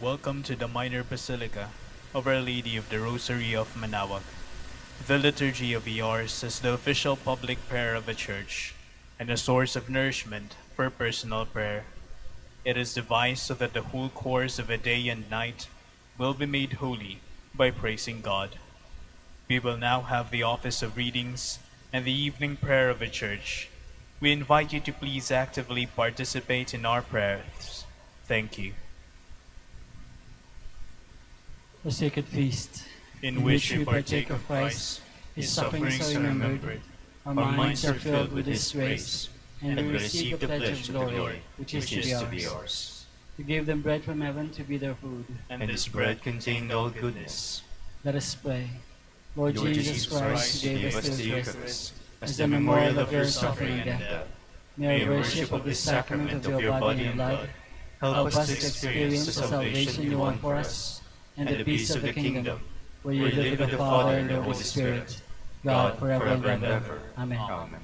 Welcome to the Minor Basilica of Our Lady of the Rosary of Manaoag. The Liturgy of the Hours is the official public prayer of a church and a source of nourishment for personal prayer. It is devised so that the whole course of a day and night will be made holy by praising God. We will now have the office of readings and the evening prayer of a church. We invite you to please actively participate in our prayers. Thank you. The sacred feast, In which we partake of Christ, His sufferings are remembered, our minds are filled with His grace, and we receive the pledge of glory, which is to be ours. You gave them bread from heaven to be their food. And this bread contained all goodness. Let us pray. Lord Jesus Christ, you gave us the Eucharist as the memorial of your suffering and death. May our worship of this sacrament of your body and blood help us to experience the salvation you won for us and the peace of the kingdom, where you live with the Father and the Holy Spirit, God forever and ever. Amen. Amen.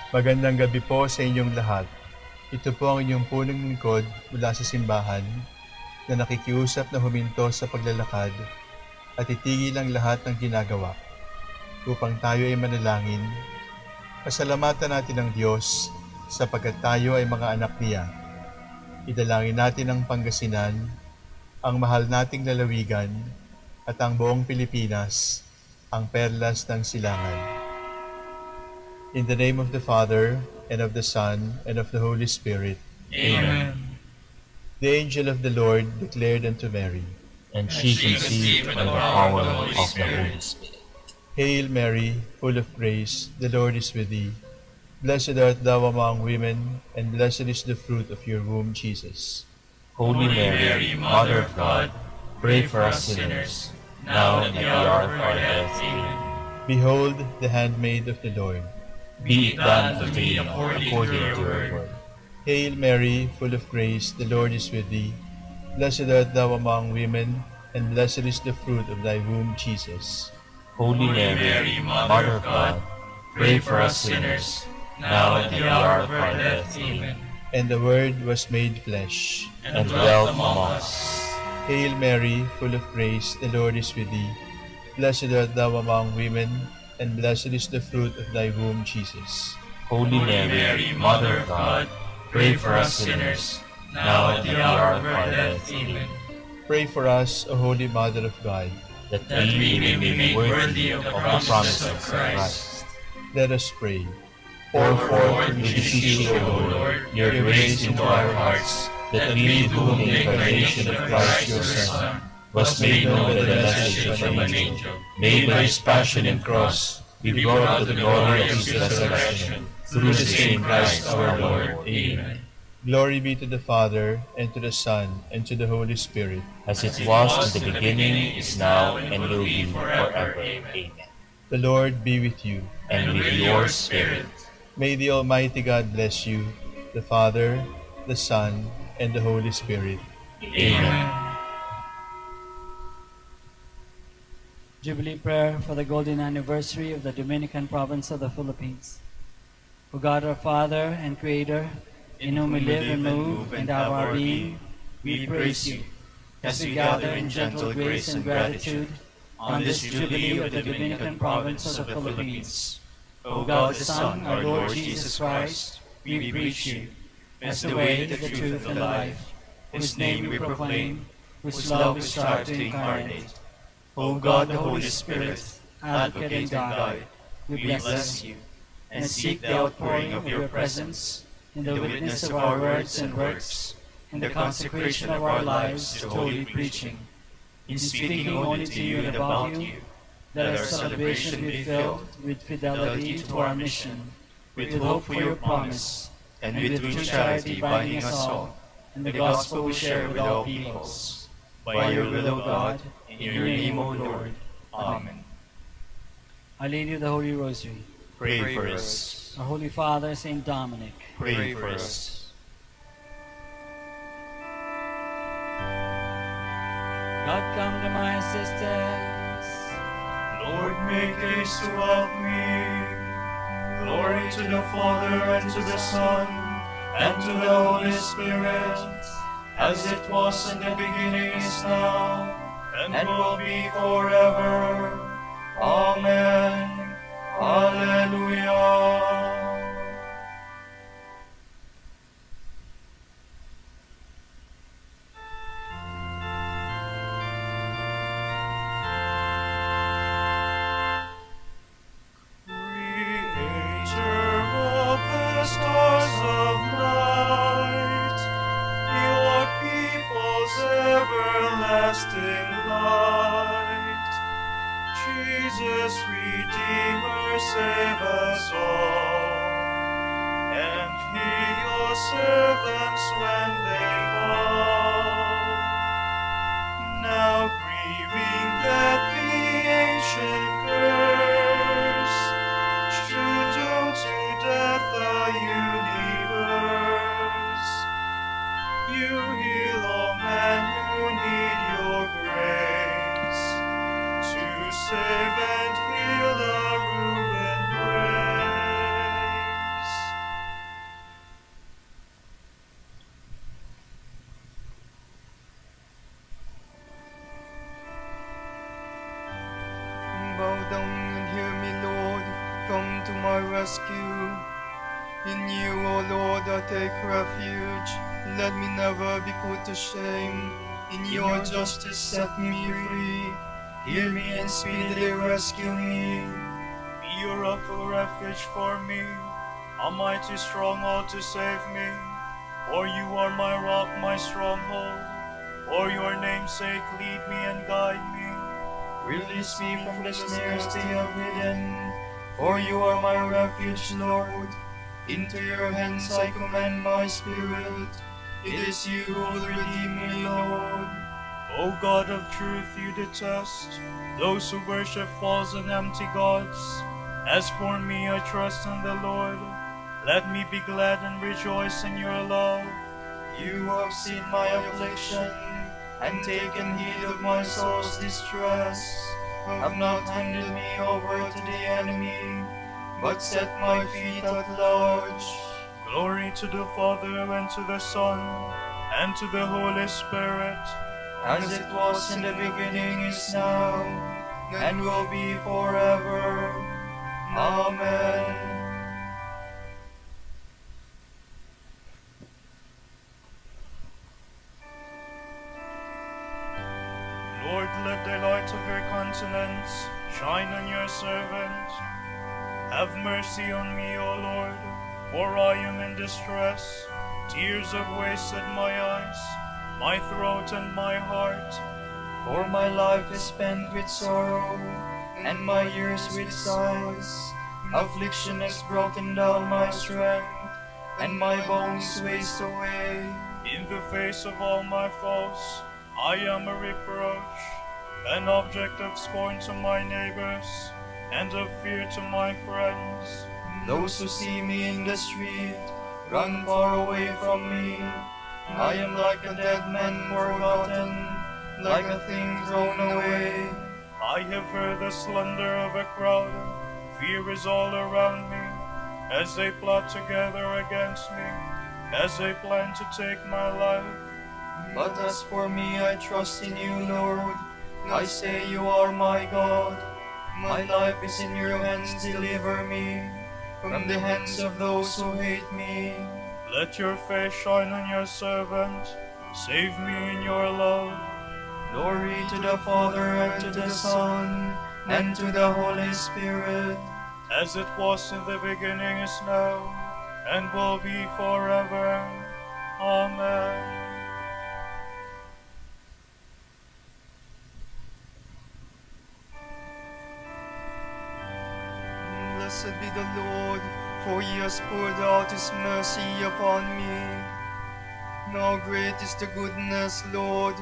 Magandang gabi po sa inyong lahat. Ito po ang inyong punong lingkod mula sa simbahan na nakikiusap na huminto sa paglalakad at itigil ang lahat ng ginagawa upang tayo ay manalangin. Pasalamatan natin ang Diyos sapagkat tayo ay mga anak niya. Idalangin natin ang Pangasinan, ang mahal nating lalawigan at ang buong Pilipinas, ang perlas ng silangan. In the name of the Father, and of the Son, and of the Holy Spirit. Amen. The angel of the Lord declared unto Mary, And she conceived by the power of the Holy Spirit. Hail Mary, full of grace, the Lord is with thee. Blessed art thou among women, and blessed is the fruit of your womb, Jesus. Holy Mary, Mother of God, pray for us sinners, now and at the hour of our death. Amen. Behold the handmaid of the Lord. Be it done to me according to your word. Hail Mary, full of grace, the Lord is with thee. Blessed art thou among women, and blessed is the fruit of thy womb, Jesus. Holy Mary, Mother of God, pray for us sinners, now and at the hour of our death. Amen. And the Word was made flesh, And dwelt among us. Hail Mary, full of grace, the Lord is with thee. Blessed art thou among women, and blessed is the fruit of thy womb, Jesus. Holy Mary, Mother of God, pray for us sinners, now and at the hour of our death. Amen. Pray for us, O Holy Mother of God. That we may be made worthy of the promises of Christ. Let us pray. Pour forth, we beseech you, O Lord, your grace into our hearts, that we, through whom the incarnation of Christ your Son was made known by the message of an angel, made by his passion and cross, be brought to the glory of his resurrection, through the same Christ our Lord. Amen. Glory be to the Father, and to the Son, and to the Holy Spirit. As it was in the beginning, is now, and will be forever. Amen. The Lord be with you. And with your spirit. May the Almighty God bless you, the Father, the Son, and the Holy Spirit. Amen. Jubilee prayer for the golden anniversary of the Dominican province of the Philippines. O God, our Father and Creator, in whom we live and move and have our being, we praise you as we gather in gentle grace and gratitude on this Jubilee of the Dominican province of the Philippines. O God, the Son, our Lord Jesus Christ, we preach you as the way, the truth, and the life, whose name we proclaim, whose love we strive to incarnate. O God, the Holy Spirit, advocate and guide, we bless you and seek the outpouring of your presence in the witness of our words and works, in the consecration of our lives to holy preaching, in speaking only to you and about you, let our celebration be filled with fidelity to our mission, with hope for your promise, and with true charity binding us all, and the gospel we share with all peoples. By your will, O God, in your name, O Lord. Amen. Our Lady of the Holy Rosary, Pray for us. our Holy Father, Saint Dominic, Pray for us. God come to my assistance. Lord, make haste to help me. Glory to the Father, and to the Son, and to the Holy Spirit, as it was in the beginning, is now, and will be forever. Amen. Hallelujah. Creator of the stars of night, your people's everlasting light. Jesus, Redeemer, save us all, and hear your servants when they call. Now grieving that the ancient curse should doom to death the universe, you heal all men who need your grace, to save and heal the ruined race. Bow down and hear me, Lord, come to my rescue. In you, O Lord, I take refuge. Let me never be put to shame. In your justice set me free. Hear me and speedily rescue me. Be your rock of refuge for me, a mighty stronghold to save me. For you are my rock, my stronghold. For your name's sake, lead me and guide me. Release me from the snares they have hidden. For you are my refuge, Lord. Into your hands I commend my spirit. It is you who will redeem me, Lord. O God of truth, you detest those who worship false and empty gods. As for me, I trust in the Lord. Let me be glad and rejoice in your love. You have seen my affliction, and taken heed of my soul's distress. Have not handed me over to the enemy, but set my feet at large. Glory to the Father, and to the Son, and to the Holy Spirit, As it was in the beginning, is now, and will be forever. Amen. Lord, let the light of your countenance shine on your servant. Have mercy on me, O Lord, for I am in distress. Tears have wasted my eyes, my throat and my heart. For my life is spent with sorrow, and my years with sighs. Affliction has broken down my strength, and my bones waste away. In the face of all my foes, I am a reproach, an object of scorn to my neighbors, and of fear to my friends. Those who see me in the street run far away from me. I am like a dead man forgotten, like a thing thrown away. I have heard the slander of a crowd. Fear is all around me, as they plot together against me, as they plan to take my life. But as for me, I trust in you, Lord. I say you are my God. My life is in your hands, deliver me from the hands of those who hate me. Let your face shine on your servant. Save me in your love. Glory to the Father, and to the Son, and to the Holy Spirit. As it was in the beginning, is now, and will be forever. Amen. Blessed be the Lord, for he has poured out his mercy upon me. Now great is the goodness, Lord,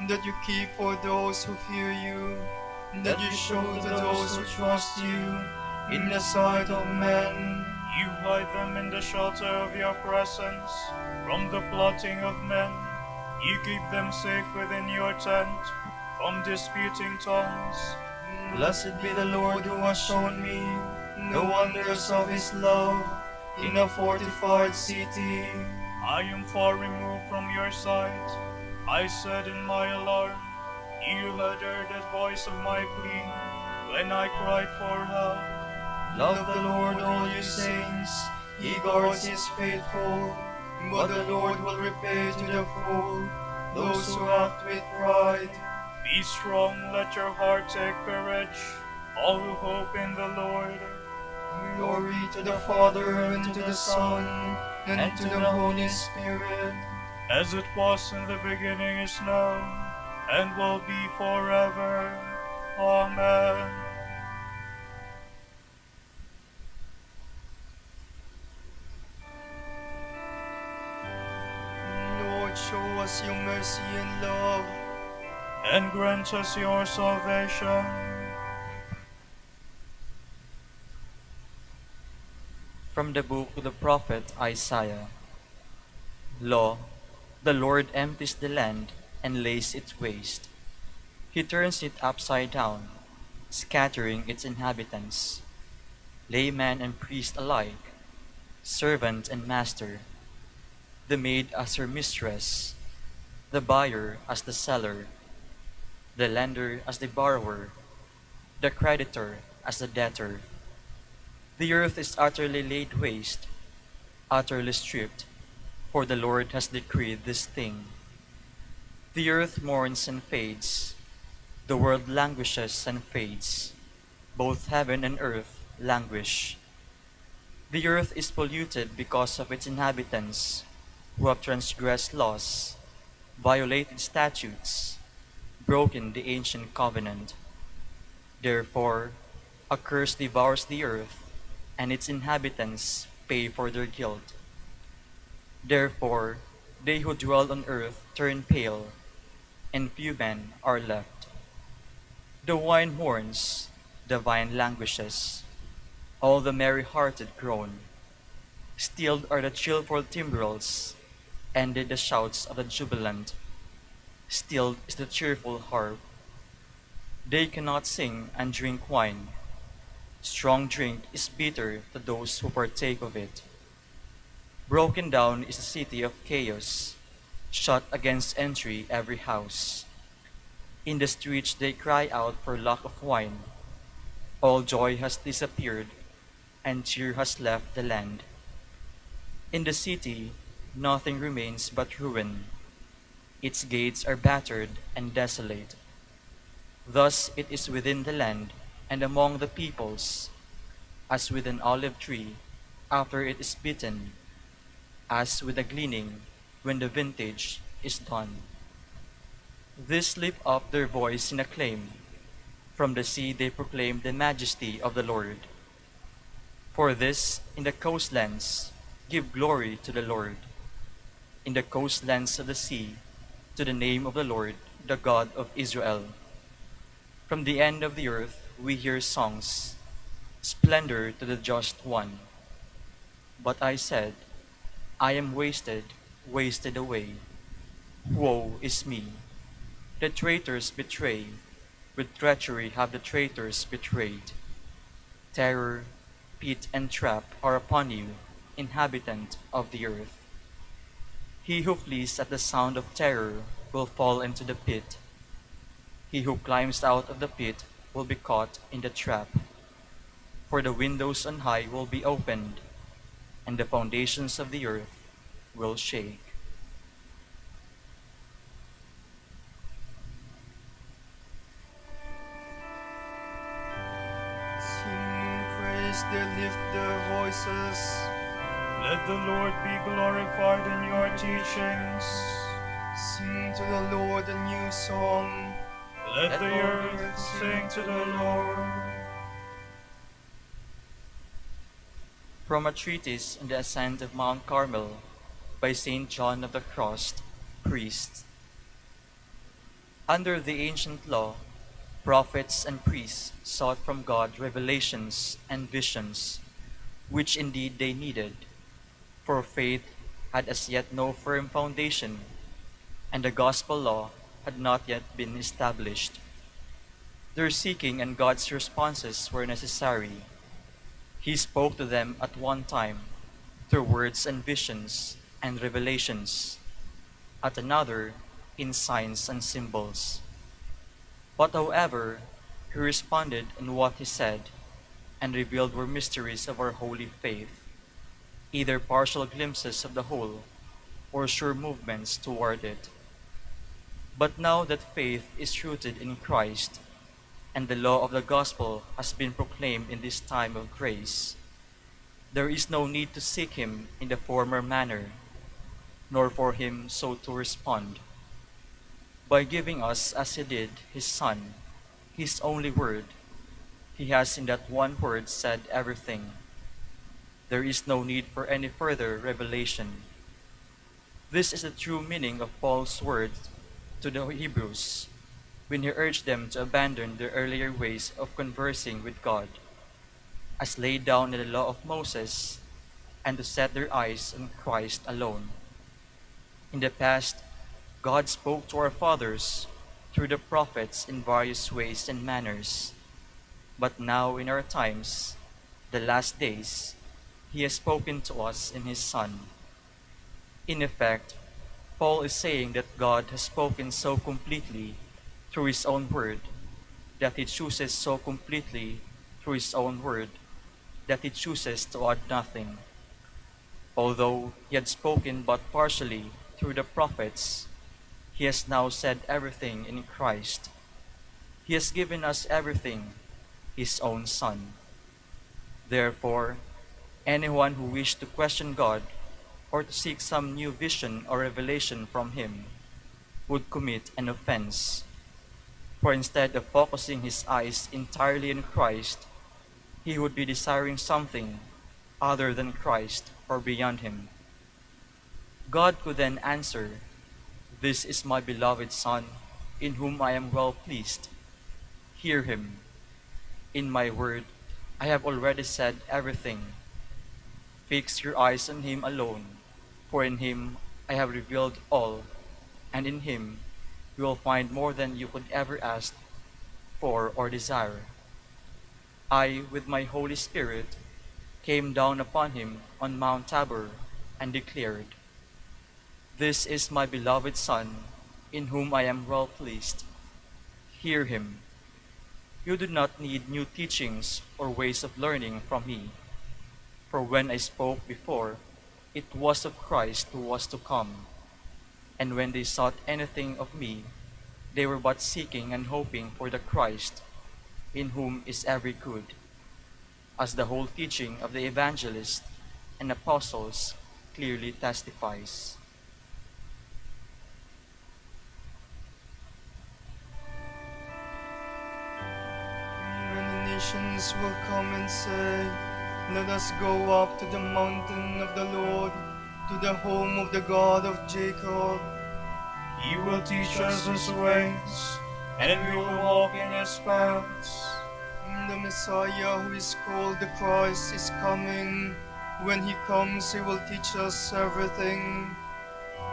that you keep for those who fear you, that you show to those who trust you in the sight of men. You hide them in the shelter of your presence, from the plotting of men. You keep them safe within your tent, from disputing tongues. Blessed be the Lord who has shown me the wonders of his love in a fortified city. I am far removed from your sight. I said in my alarm, you had heard the voice of my plea when I cried for help. Love the Lord, all you saints, he guards his faithful, but the Lord will repay to the full those who act with pride. Be strong, let your heart take courage, all who hope in the Lord. Glory to the Father, and to the Son, and to the Holy Spirit. As it was in the beginning, is now, and will be forever. Amen. Lord, show us your mercy and love, And grant us your salvation. From the book of the prophet Isaiah. Lo, the Lord empties the land and lays it waste. He turns it upside down, scattering its inhabitants, layman and priest alike, servant and master, the maid as her mistress, the buyer as the seller, the lender as the borrower, the creditor as the debtor. The earth is utterly laid waste, utterly stripped, for the Lord has decreed this thing. The earth mourns and fades, the world languishes and fades, both heaven and earth languish. The earth is polluted because of its inhabitants, who have transgressed laws, violated statutes, broken the ancient covenant. Therefore, a curse devours the earth, and its inhabitants pay for their guilt. Therefore, they who dwell on earth turn pale, and few men are left. The wine mourns, the vine languishes, all the merry-hearted groan. Stilled are the cheerful timbrels, ended the shouts of the jubilant. Stilled is the cheerful harp. They cannot sing and drink wine. Strong drink is bitter to those who partake of it. Broken down is the city of chaos, shut against entry every house. In the streets they cry out for lack of wine. All joy has disappeared, and cheer has left the land. In the city nothing remains but ruin. Its gates are battered and desolate. Thus it is within the land and among the peoples, as with an olive tree after it is bitten, as with a gleaning when the vintage is done. These lift up their voice in acclaim. From the sea they proclaim the majesty of the Lord. For this, in the coastlands, give glory to the Lord. In the coastlands of the sea, to the name of the Lord, the God of Israel. From the end of the earth we hear songs, splendor to the just one. But I said, I am wasted, wasted away. Woe is me! The traitors betray, with treachery have the traitors betrayed. Terror, pit, and trap are upon you, inhabitant of the earth. He who flees at the sound of terror will fall into the pit. He who climbs out of the pit will be caught in the trap. For the windows on high will be opened, and the foundations of the earth will shake. Sing praise, they lift their voices. Let the Lord be glorified in your teachings. Sing to the Lord a new song. Let the earth sing to the Lord. From a treatise on the ascent of Mount Carmel by St. John of the Cross, priest. Under the ancient law, prophets and priests sought from God revelations and visions, which indeed they needed, for faith had as yet no firm foundation, and the gospel law had not yet been established. Their seeking and God's responses were necessary. He spoke to them at one time through words and visions and revelations, at another in signs and symbols. But however, he responded in what he said and revealed were mysteries of our holy faith, either partial glimpses of the whole or sure movements toward it. But now that faith is rooted in Christ, and the law of the gospel has been proclaimed in this time of grace, there is no need to seek him in the former manner, nor for him so to respond. By giving us, as he did, his Son, his only word, he has in that one word said everything. There is no need for any further revelation. This is the true meaning of Paul's words to the Hebrews when he urged them to abandon their earlier ways of conversing with God, as laid down in the law of Moses, and to set their eyes on Christ alone. In the past, God spoke to our fathers through the prophets in various ways and manners, but now in our times, the last days, he has spoken to us in his Son. In effect, Paul is saying that God has spoken so completely through his own word, that he chooses so completely through his own word, that he chooses to add nothing. Although he had spoken but partially through the prophets, he has now said everything in Christ. He has given us everything, his own Son. Therefore, anyone who wished to question God or to seek some new vision or revelation from him would commit an offense. For instead of focusing his eyes entirely on Christ, he would be desiring something other than Christ or beyond him. God could then answer, "This is my beloved Son, in whom I am well pleased. Hear him. In my word, I have already said everything. Fix your eyes on him alone, for in him I have revealed all, and in him you will find more than you could ever ask for or desire." I, with my Holy Spirit, came down upon him on Mount Tabor and declared, "This is my beloved Son, in whom I am well pleased. Hear him." You do not need new teachings or ways of learning from me, for when I spoke before, it was of Christ who was to come. And when they sought anything of me, they were but seeking and hoping for the Christ, in whom is every good, as the whole teaching of the evangelists and apostles clearly testifies. Many nations will come and say, "Let us go up to the mountain of the Lord, to the home of the God of Jacob. He will teach us his ways, and we will walk in his paths. The Messiah, who is called the Christ, is coming. When he comes, he will teach us everything."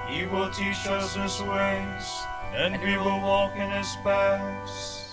He will teach us his ways, and we will walk in his paths.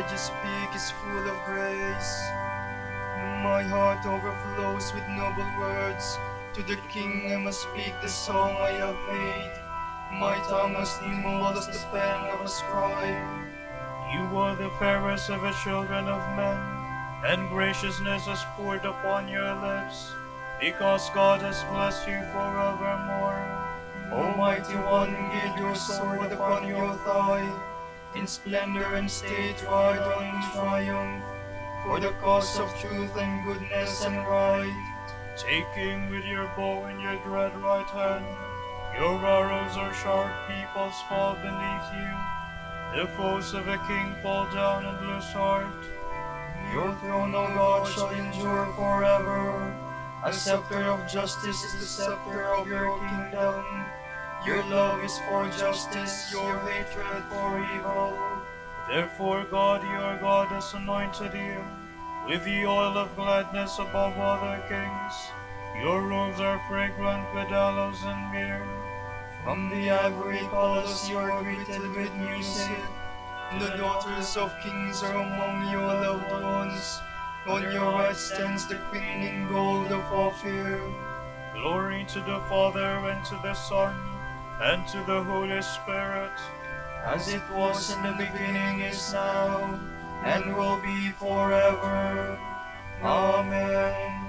word you speak is full of grace. My heart overflows with noble words. To the King I must speak the song I have made. My tongue as nimble as the pen of a scribe. You are the fairest of the children of men, and graciousness is poured upon your lips, because God has blessed you forevermore. Almighty One, give your sword upon your thigh. In splendor and state ride on in triumph, for the cause of truth and goodness and right. Taking with your bow in your dread right hand, your arrows or sharp peoples fall beneath you. The foes of a king fall down and lose heart. Your throne, O God, shall endure forever. A scepter of justice is the scepter of your kingdom. Your love is for justice, your hatred for evil. Therefore God, your God, has anointed you with the oil of gladness above other kings. Your robes are fragrant with aloes and myrrh. From the ivory palace you are greeted with music. The daughters of kings are among your loved ones. On your right stands the queen in gold of Ophir. Glory to the Father, and to the Son, and to the Holy Spirit. As it was in the beginning, is now, and will be forever. Amen.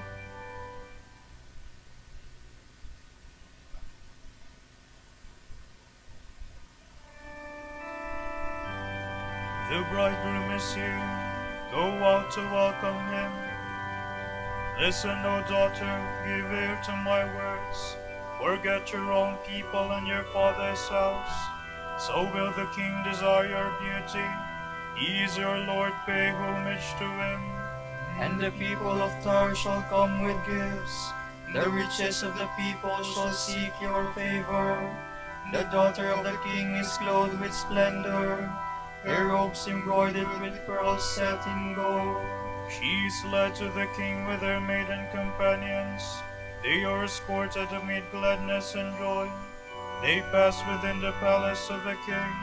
The bridegroom is here. Go out to welcome him. Listen, O daughter, give ear to my words. Forget your own people and your father's house. So will the king desire your beauty. He is your Lord, pay homage to him. And the people of Tyre shall come with gifts. The riches of the people shall seek your favor. The daughter of the king is clothed with splendor. Her robes embroidered with pearls set in gold. She is led to the king with her maiden companions. They are escorted amid gladness and joy. They pass within the palace of the king.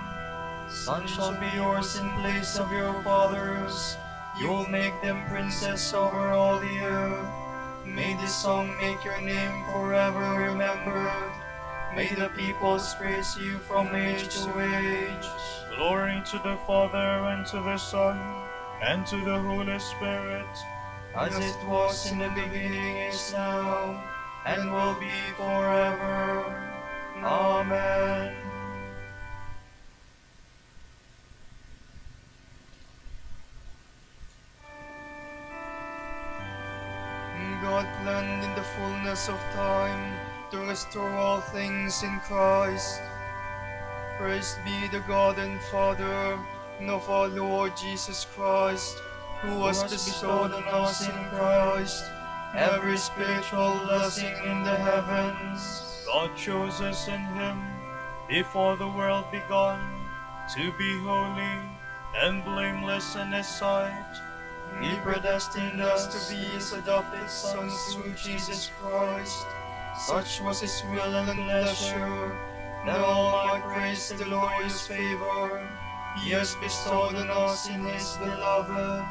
Son shall be yours in place of your fathers. You will make them princess over all the earth. May this song make your name forever remembered. May the peoples praise you from age to age. Glory to the Father, and to the Son, and to the Holy Spirit. As it was in the beginning, is now, and will be forever. Amen. God planned in the fullness of time to restore all things in Christ. Praised be the God and Father of our Lord Jesus Christ, who has bestowed on us in Christ every spiritual blessing in the heavens. God chose us in him before the world began to be holy and blameless in his sight. He predestined us to be his adopted sons through Jesus Christ. Such was his will and pleasure, that all might praise the glorious favor he has bestowed on us in his beloved.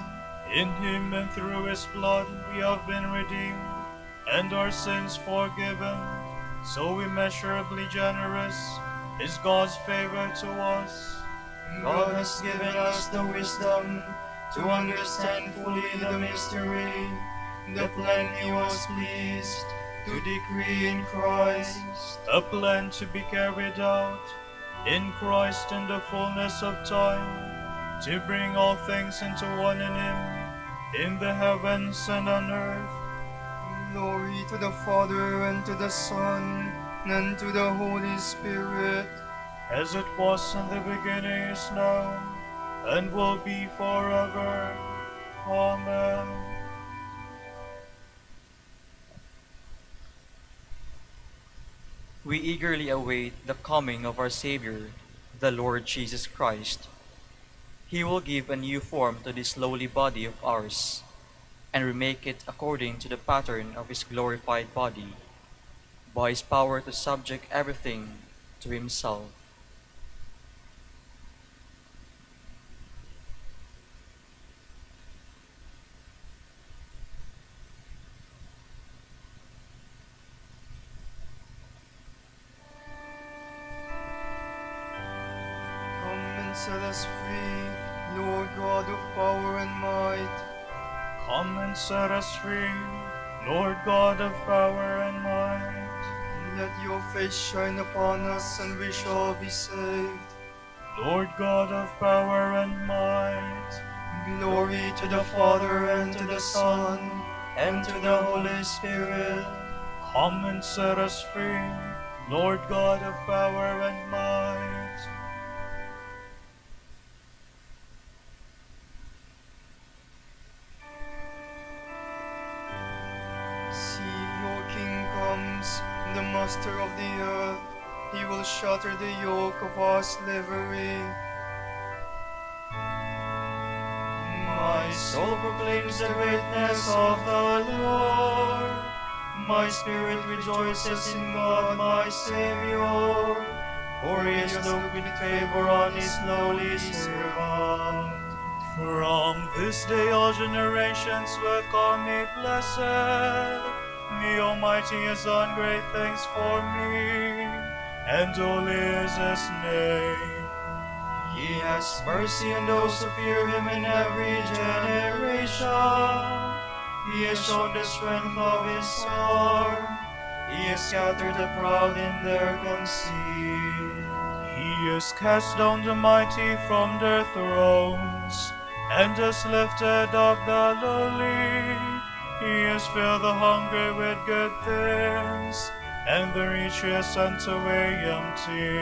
In him and through his blood we have been redeemed, and our sins forgiven. So immeasurably generous is God's favor to us. God has given us the wisdom to understand fully the mystery, the plan he was pleased to decree in Christ. A plan to be carried out in Christ in the fullness of time, to bring all things into one in him, in the heavens and on earth. Glory to the Father, and to the Son, and to the Holy Spirit. As it was in the beginning, is now, and will be forever. Amen. We eagerly await the coming of our Savior, the Lord Jesus Christ. He will give a new form to this lowly body of ours, and remake it according to the pattern of his glorified body, by his power to subject everything to himself. and set us free, Lord God of power and might. Come and set us free, Lord God of power and might. Let your face shine upon us, and we shall be saved. Lord God of power and might. Glory to the Father, and to the Son, and to the Holy Spirit. Come and set us free, Lord God of power and might. See, your King comes, the Master of the earth. He will shatter the yoke of our slavery. My soul proclaims the greatness of the Lord. My spirit rejoices in God my Savior, for he has looked with favor on his lowly servant. From this day all generations will call me blessed. The Almighty has done great things for me, and holy is his name. He has mercy on those who fear him in every generation. He has shown the strength of his arm. He has scattered the proud in their conceit. He has cast down the mighty from their thrones, and has lifted up the lowly. He has filled the hungry with good things, and the rich has sent away empty.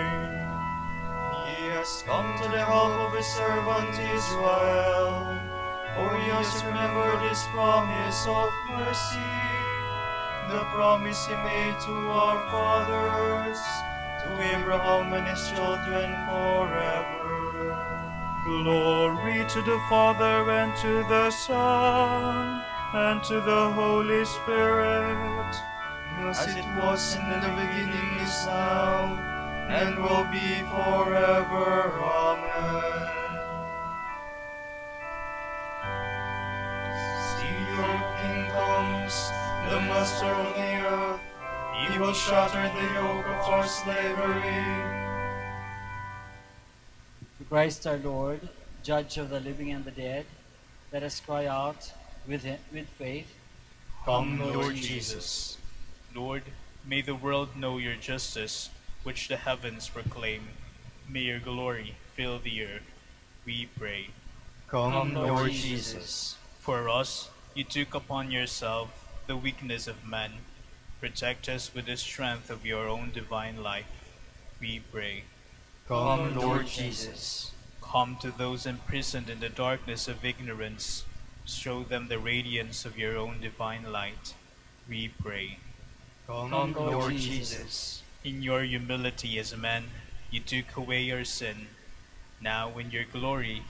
He has come to the help of his servant Israel, for he has remembered his promise of mercy, the promise he made to our fathers, to Abraham and his children forever. Glory to the Father, and to the Son, and to the Holy Spirit. As it was in the beginning, is now, and will be forever. Amen. See, your King comes, the Master of the earth. He will shatter the yoke of our slavery. To Christ our Lord, Judge of the living and the dead, let us cry out with faith. Come, Lord Jesus. Lord, may the world know your justice, which the heavens proclaim. May your glory fill the earth, we pray. Come, Lord Jesus. For us, you took upon yourself the weakness of man. Protect us with the strength of your own divine life, we pray. Come, Lord Jesus. Come to those imprisoned in the darkness of ignorance. Show them the radiance of your own divine light, we pray. Come, Lord Jesus. In your humility as man, you took away our sin. Now in your glory,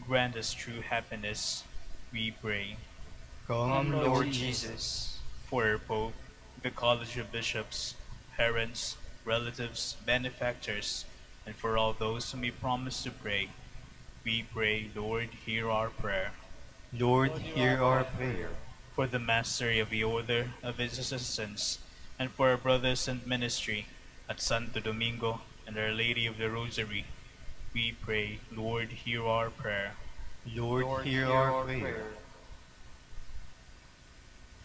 grant us true happiness, we pray. Come, Lord Jesus. For our Pope, the College of Bishops, parents, relatives, benefactors, and for all those whom we promise to pray, we pray, Lord, hear our prayer. Lord, hear our prayer. For the mastery of the order of his assistants, and for our brothers in ministry at Santo Domingo and Our Lady of the Rosary, we pray, Lord, hear our prayer. Lord, hear our prayer.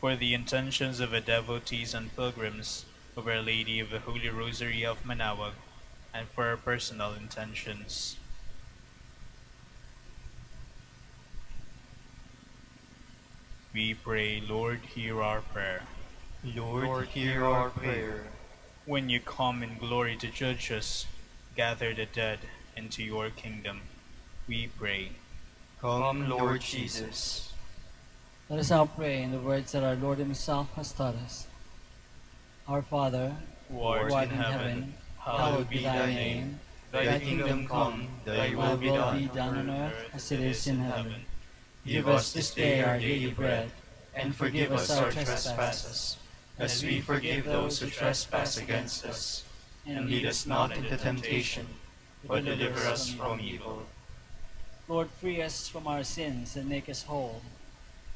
For the intentions of the devotees and pilgrims of Our Lady of the Holy Rosary of Manaoag, and for our personal intentions. We pray, Lord, hear our prayer. Lord, hear our prayer. When you come in glory to judge us, gather the dead into your kingdom, we pray. Come, Lord Jesus. Let us now pray in the words that our Lord himself has taught us. Our Father, Who art who in heaven, hallowed be thy name. Thy kingdom come, thy will be done on earth as it is in heaven. Give us this day our daily bread, and forgive us our trespasses, as we forgive those who trespass against us. And lead us not into temptation, but deliver us from evil. Lord, free us from our sins and make us whole.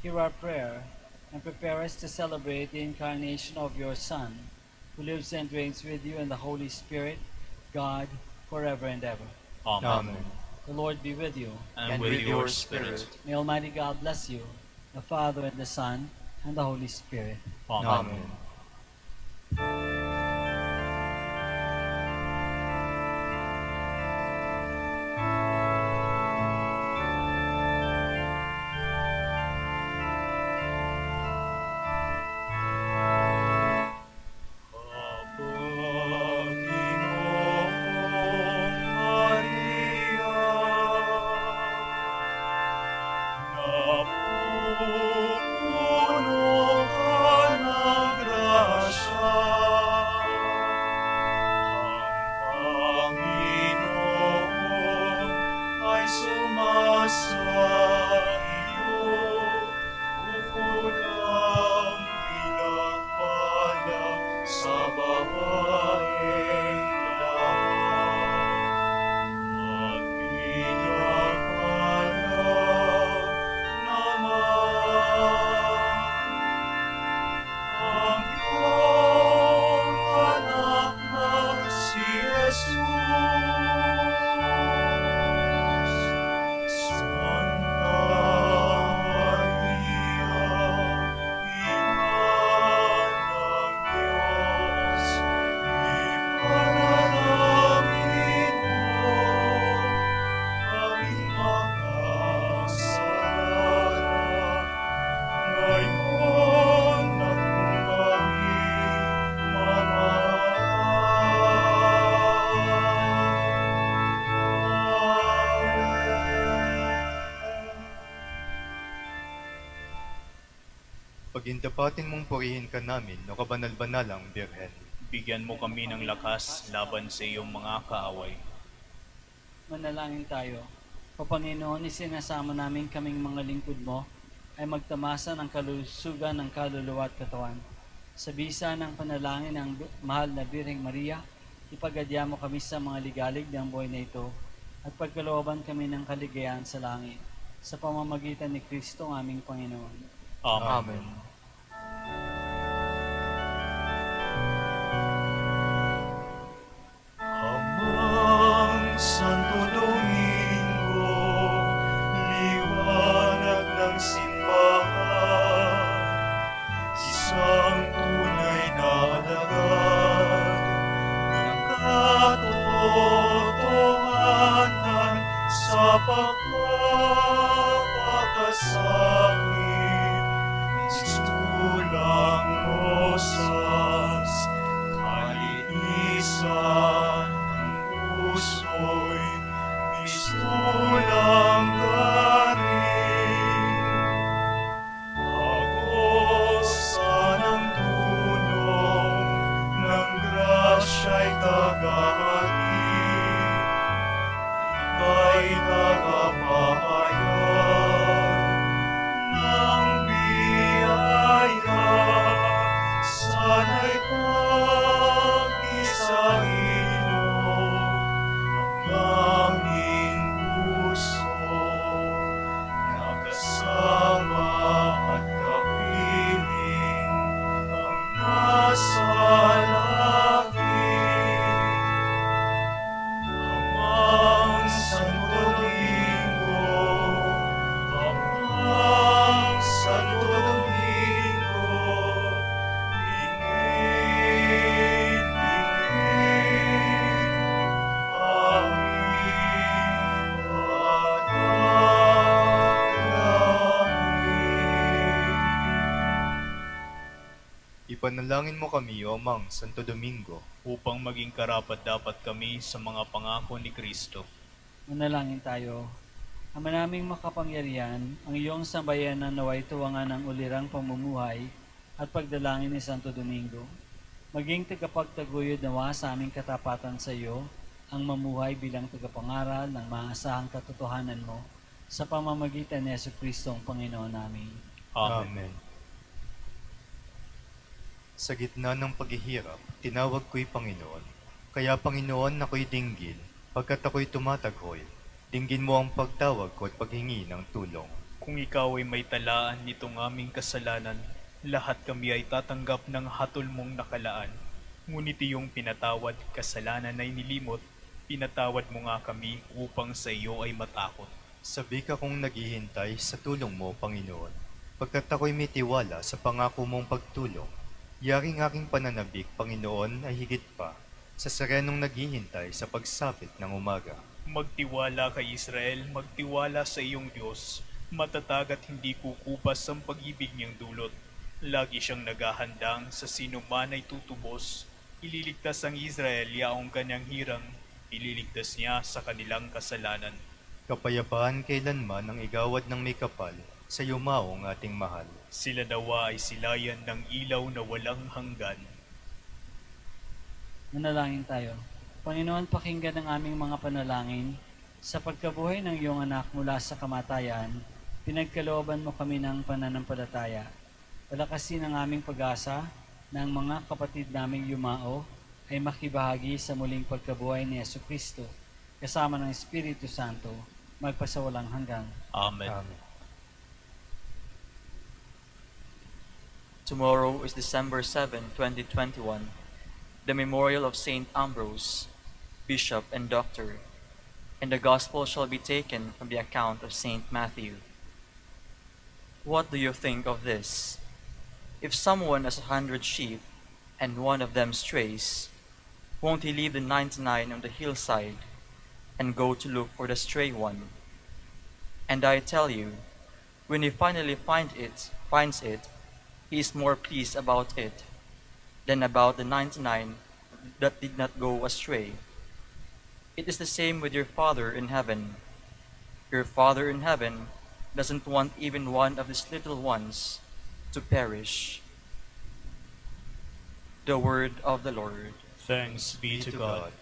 Hear our prayer, and prepare us to celebrate the incarnation of your Son, who lives and reigns with you in the Holy Spirit, God, forever and ever. Amen. Amen. The Lord be with you. and with your spirit. May Almighty God bless you, the Father and the Son and the Holy Spirit. Amen. Pagindapatin mong purihin ka namin, o kabanal-banalang Birhen. Bigyan mo kami ng lakas laban sa iyong mga kaaway. Manalangin tayo. O Panginoon, isinasama namin kaming mga lingkod mo ay magtamasa ng kalusugan ng kaluluwa at katawan. Sa bisa ng panalangin ng mahal na Birheng Maria, ipagadya mo kami sa mga ligalig ng buhay na ito at pagkalooban kami ng kaligayahan sa langit sa pamamagitan ni Kristo ang aming Panginoon. Amen. Amang Santo Domingo, liwanag ng simbahan, isang tunay na alagad ng katotohanan sa pagpapakasakit, istulang rosas, kalinisan ng puso'y mistulang garing. Agosan ang tulong ng grasya'y tagahatid, ika'y tagapahayag ng biyaya, sana'y pag-isahin mo ang aming puso, nakasama at kapiling ang nasa langit. Amang Santo Domingo, Amang Santo Domingo, lingin, lingin, aming panalangin. Ipanalangin mo kami, O Amang Santo Domingo, Upang maging karapat-dapat kami sa mga pangako ni Kristo. Manalangin tayo. Ama naming makapangyarihan, ang iyong sambayanan naway tuwangan ng ulirang pamumuhay at pagdalangin ni Santo Domingo. Maging tagapagtaguyod nawa sa aming katapatan sa iyo, ang mamuhay bilang tagapangaral ng maasahang katotohanan mo sa pamamagitan ni Jesucristo ang Panginoon namin. Amen. Sa gitna ng paghihirap, tinawag ko'y Panginoon. Kaya Panginoon, ako'y dinggin, pagkat ako'y tumataghoy. Dinggin mo ang pagtawag ko at paghingi ng tulong. Kung ikaw ay may talaan nitong aming kasalanan, lahat kami ay tatanggap ng hatol mong nakalaan. Ngunit iyong pinatawad, kasalanan ay nilimot, Pinatawad mo nga kami upang sa iyo ay matakot. Sabi ka kong naghihintay sa tulong mo, Panginoon. Pagkat ako'y may tiwala sa pangako mong pagtulong, yaring aking pananabik, Panginoon, ay higit pa sa serenong naghihintay sa pagsapit ng umaga. Magtiwala kay Israel, magtiwala sa iyong Diyos. Matatag at hindi kukupas ang pag-ibig niyang dulot. Lagi siyang naghahandang sa sino man ay tutubos. Ililigtas ang Israel yaong kanyang hirang. Ililigtas niya sa kanilang kasalanan. Kapayapaan kailanman ang igawad ng may kapal sa yumaong ating mahal. Sila nawa ay silayan ng ilaw na walang hanggan. Manalangin tayo. Panginoon, pakinggan ang aming mga panalangin. Sa pagkabuhay ng iyong anak mula sa kamatayan, pinagkalooban mo kami ng pananampalataya. Palakasin ang aming pag-asa na ang mga kapatid naming yumao ay makibahagi sa muling pagkabuhay ni Jesucristo kasama ng Espiritu Santo magpasawalang hanggan. Amen. Amen. Tomorrow is December 7, 2021, the memorial of Saint Ambrose, Bishop and Doctor, and the Gospel shall be taken from the account of Saint Matthew. What do you think of this? If someone has 100 sheep and one of them strays, won't he leave the 99 on the hillside and go to look for the stray one? And I tell you, when he finally finds it, he is more pleased about it than about the 99 that did not go astray. It is the same with your Father in heaven. Your Father in heaven doesn't want even one of these little ones to perish. The word of the Lord. Thanks be to God.